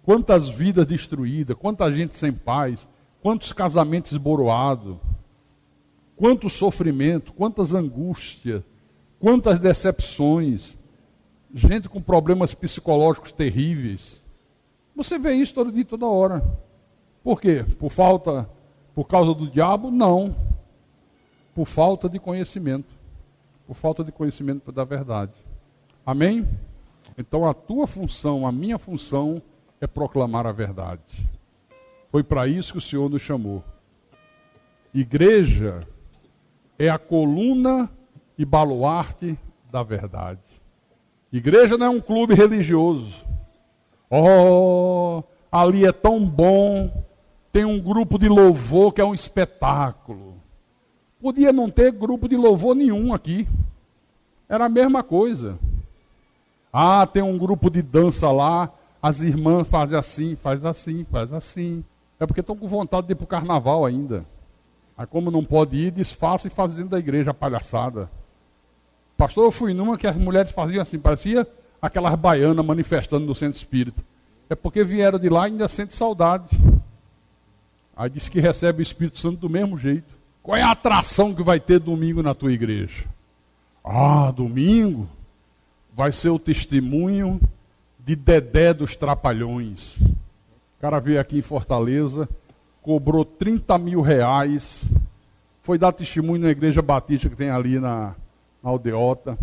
Speaker 2: Quantas vidas destruídas, quanta gente sem paz, quantos casamentos esboroados, quanto sofrimento, quantas angústias, quantas decepções, gente com problemas psicológicos terríveis. Você vê isso todo dia, toda hora. Por quê? Por causa do diabo? Não. Por falta de conhecimento. Por falta de conhecimento da verdade. Amém? Então a tua função, a minha função, é proclamar a verdade. Foi para isso que o Senhor nos chamou. Igreja é a coluna e baluarte da verdade. Igreja não é um clube religioso. Oh, ali é tão bom, tem um grupo de louvor que é um espetáculo. Podia não ter grupo de louvor nenhum aqui. Era a mesma coisa. Ah, tem um grupo de dança lá, as irmãs fazem assim, faz assim, faz assim. É porque estão com vontade de ir para o carnaval ainda. Aí como não pode ir, disfarça e faz dentro da igreja a palhaçada. Pastor, eu fui numa que as mulheres faziam assim, parecia aquelas baianas manifestando no centro espírita. É porque vieram de lá e ainda sente saudade. Aí diz que recebe o Espírito Santo do mesmo jeito. Qual é a atração que vai ter domingo na tua igreja? Ah, domingo vai ser o testemunho de Dedé dos Trapalhões. O cara veio aqui em Fortaleza, cobrou 30 mil reais, foi dar testemunho na igreja batista que tem ali na Aldeota.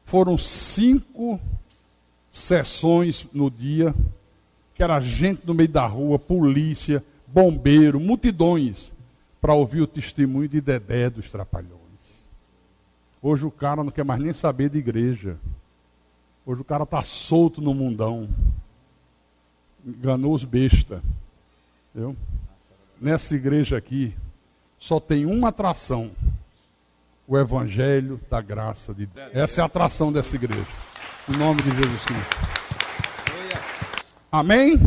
Speaker 2: Foram 5 sessões no dia, que era gente no meio da rua, polícia, bombeiro, multidões, para ouvir o testemunho de Dedé dos Trapalhões. Hoje o cara não quer mais nem saber de igreja. Hoje o cara está solto no mundão. Enganou os bestas. Entendeu? Nessa igreja aqui, só tem uma atração. O Evangelho da graça de Deus. Essa é a atração dessa igreja. Em nome de Jesus Cristo. Amém?